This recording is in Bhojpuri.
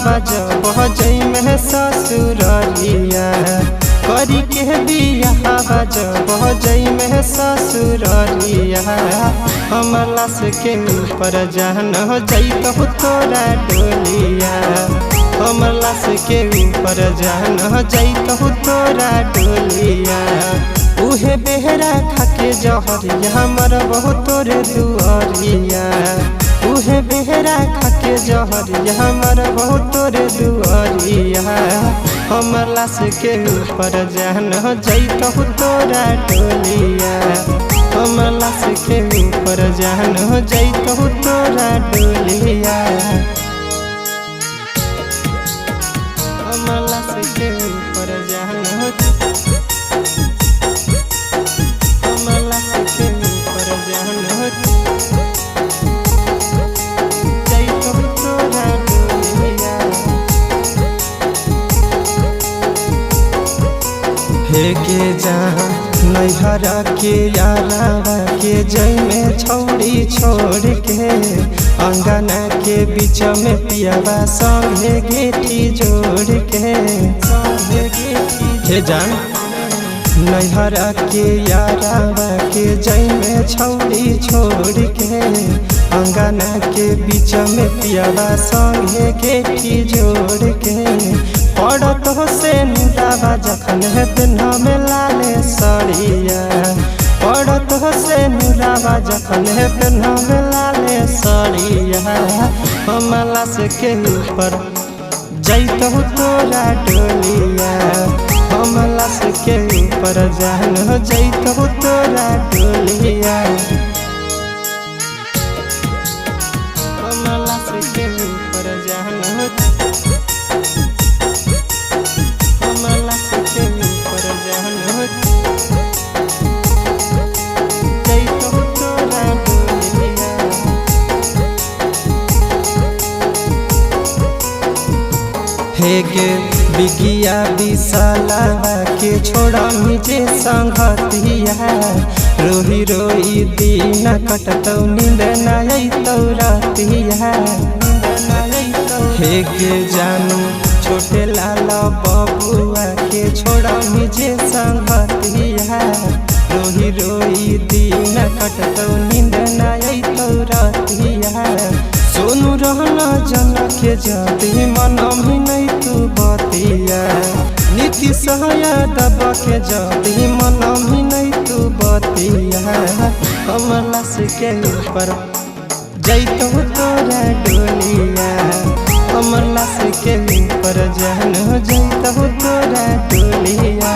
जब जइमे ससुररिया करी के बियाह जब जइमे ससुररिया हमर लाश के ऊपर जान जइतहु तोरा डोलिया हमर लाश के ऊपर जान जइतहु तोरा डोलिया उहे बेहरा खाके जहरिया हमर बहुत तोरे दुआरिया उहे बेहरा खाके जहरिया हमर बहुत तोरे दुआरिया हमर लाश के ऊपर जान जइतहु तोरा डोलिया हमर लाश के ऊपर जान जइतहु तोरा डोलिया हमर लाश के ऊपर जान के जहाँ नैहरा के यारावा के जइमे छौड़ी छोड़ के अंगना के बीच में पियावा संगे गेठी जोड़ के संगे गेठी जान नैहरा के यारावा के जइमे छौड़ी छोड़ के अंगना के बीच में पियावा संगे गेठी जोड़ के पड़त हो से नुरावा जखन है पिन्हा में लाले सड़िया पड़त हो से नुरावा जखन है पिन्हा में लाले सड़िया हमर लाश के ऊपर जइतहु तोरा डोलिया हमर लाश के ऊपर जान जइतहु तोरा डोलिया हमर लाश के ऊपर जान हेगे बिगिया बिसलावा के छोड़ा मुझे संगतिया रोही रोई दिन कटतौ नींद नहीं तो रातिया हेगे जानू छोटे लाला बबुआ के छोड़ा मुझे संगतिया रोही रोई दिन कटतौ नींद नहीं तो रातिया सोनू रहना जना के जाती मनम ही नहीं तू बतिया नीति सहया दबा के जाती मनम ही नहीं तू बतिया हमर लाश के ऊपर जइतहु तोरा डोलिया हमर लाश के ऊपर जान जइतहु तोरा डोलिया।